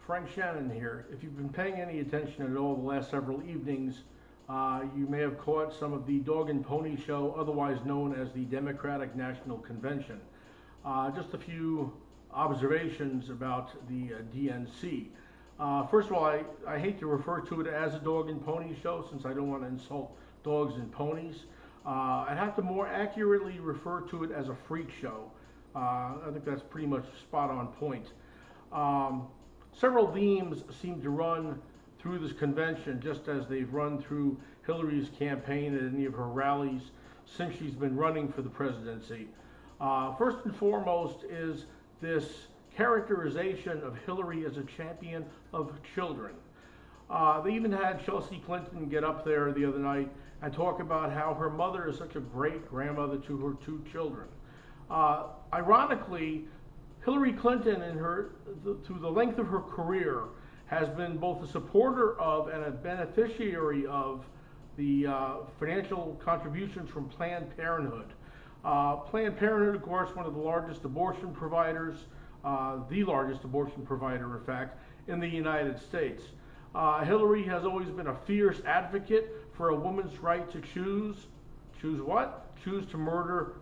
Frank Shannon here. If you've been paying any attention at all the last several evenings, you may have caught some of the dog and pony show, otherwise known as the Democratic National Convention. Just a few observations about the DNC. First of all, I hate to refer to it as a dog and pony show since I don't want to insult dogs and ponies. I'd have to more accurately refer to it as a freak show. I think that's pretty much spot on point. Several themes seem to run through this convention, just as they've run through Hillary's campaign at any of her rallies since she's been running for the presidency. First and foremost is this characterization of Hillary as a champion of children. They even had Chelsea Clinton get up there the other night and talk about how her mother is such a great grandmother to her two children. Ironically, Hillary Clinton, through the length of her career, has been both a supporter of and a beneficiary of the financial contributions from Planned Parenthood. Planned Parenthood, of course, one of the largest abortion providers, the largest abortion provider, in fact, in the United States. Hillary has always been a fierce advocate for a woman's right to choose what? Choose to murder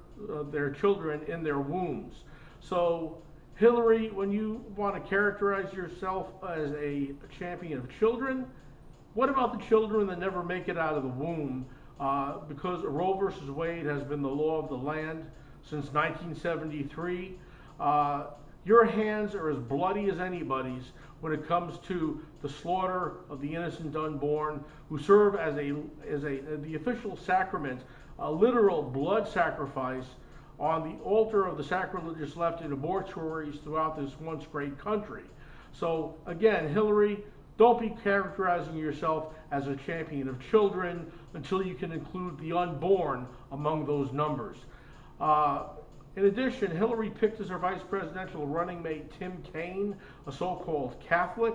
their children in their wombs. So Hillary, when you want to characterize yourself as a champion of children, what about the children that never make it out of the womb? Because Roe versus Wade has been the law of the land since 1973. Your hands are as bloody as anybody's when it comes to the slaughter of the innocent unborn, who serve as the official sacrament, a literal blood sacrifice on the altar of the sacrilegious left in abortories throughout this once great country. So again, Hillary, don't be characterizing yourself as a champion of children until you can include the unborn among those numbers. In addition, Hillary picked as her vice presidential running mate Tim Kaine, a so-called Catholic,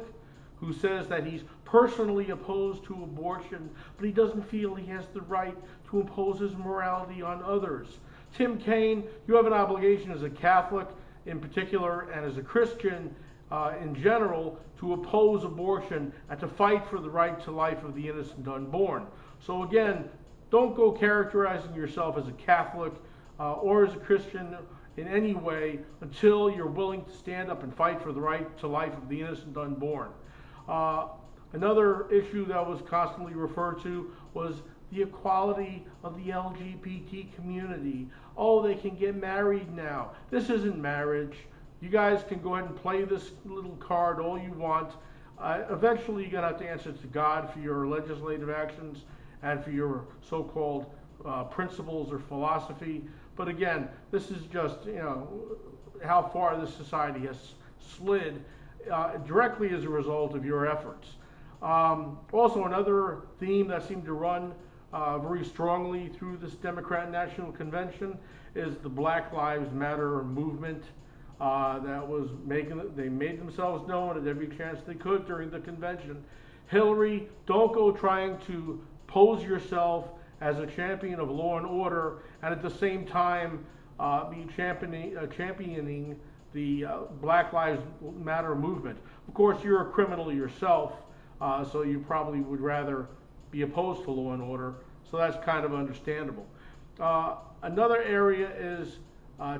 who says that he's personally opposed to abortion, but he doesn't feel he has the right to impose his morality on others. Tim Kaine, you have an obligation as a Catholic in particular and as a Christian in general to oppose abortion and to fight for the right to life of the innocent unborn. So again, don't go characterizing yourself as a Catholic or as a Christian in any way until you're willing to stand up and fight for the right to life of the innocent unborn. Another issue that was constantly referred to was the equality of the LGBT community. Oh, they can get married now. This isn't marriage. You guys can go ahead and play this little card all you want. Eventually, you're going to have to answer to God for your legislative actions and for your so-called principles or philosophy. But again, this is just, how far this society has slid directly as a result of your efforts. Also, another theme that seemed to run very strongly through this Democrat National Convention is the Black Lives Matter movement. They made themselves known at every chance they could during the convention. Hillary, don't go trying to pose yourself as a champion of law and order and at the same time be championing the Black Lives Matter movement. Of course, you're a criminal yourself, so you probably would rather be opposed to law and order, so that's kind of understandable. Another area is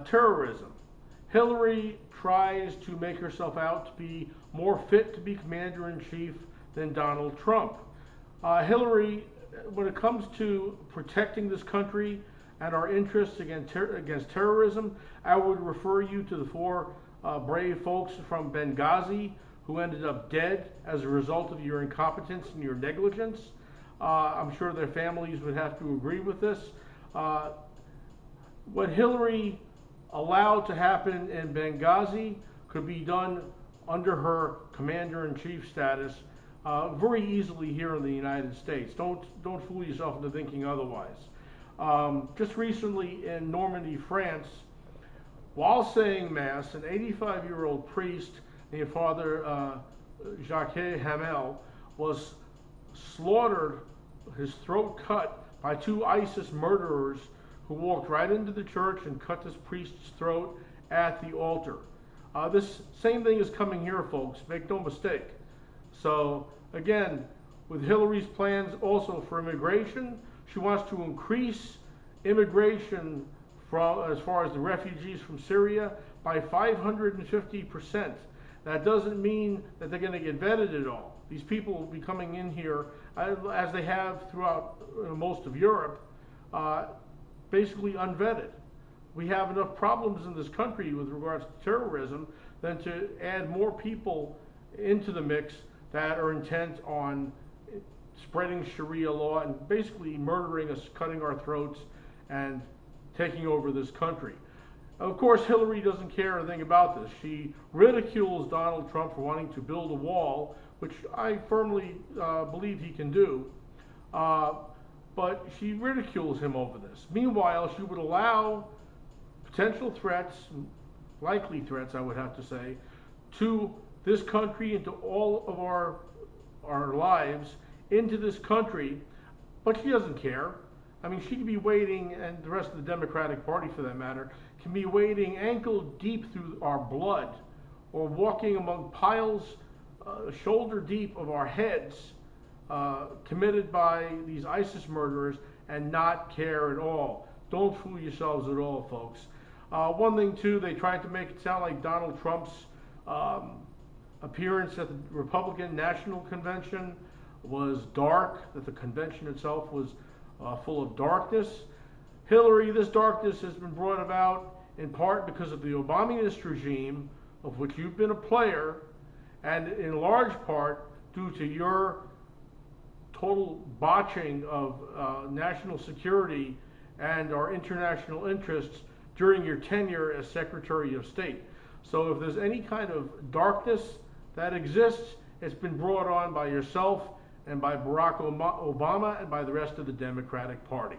terrorism. Hillary tries to make herself out to be more fit to be commander-in-chief than Donald Trump. Hillary, when it comes to protecting this country and our interests against terrorism, I would refer you to the four brave folks from Benghazi who ended up dead as a result of your incompetence and your negligence. I'm sure their families would have to agree with this. What Hillary allowed to happen in Benghazi could be done under her commander-in-chief status very easily here in the United States. Don't fool yourself into thinking otherwise. Just recently in Normandy, France, while saying Mass, an 85-year-old priest named Father Jacques Hamel was slaughtered, his throat cut by two ISIS murderers who walked right into the church and cut this priest's throat at the altar. This same thing is coming here, folks. Make no mistake. So again, with Hillary's plans also for immigration, she wants to increase immigration from, as far as the refugees from Syria, by 550%. That doesn't mean that they're going to get vetted at all. These people will be coming in here, as they have throughout most of Europe, basically unvetted. We have enough problems in this country with regards to terrorism than to add more people into the mix that are intent on spreading Sharia law and basically murdering us, cutting our throats, and taking over this country. Of course, Hillary doesn't care anything about this. She ridicules Donald Trump for wanting to build a wall, which I firmly believe he can do, but she ridicules him over this. Meanwhile, she would allow potential threats, likely threats I would have to say, to this country and to all of our lives into this country, but she doesn't care. I mean, she could be wading, and the rest of the Democratic Party for that matter, can be wading ankle deep through our blood, or walking among piles shoulder deep of our heads committed by these ISIS murderers and not care at all. Don't fool yourselves at all, folks. One thing too, they tried to make it sound like Donald Trump's appearance at the Republican National Convention was dark, that the convention itself was full of darkness. Hillary, this darkness has been brought about in part because of the Obama regime, of which you've been a player, and in large part due to your total botching of national security and our international interests during your tenure as Secretary of State. So if there's any kind of darkness that exists, it's been brought on by yourself and by Barack Obama and by the rest of the Democratic Party.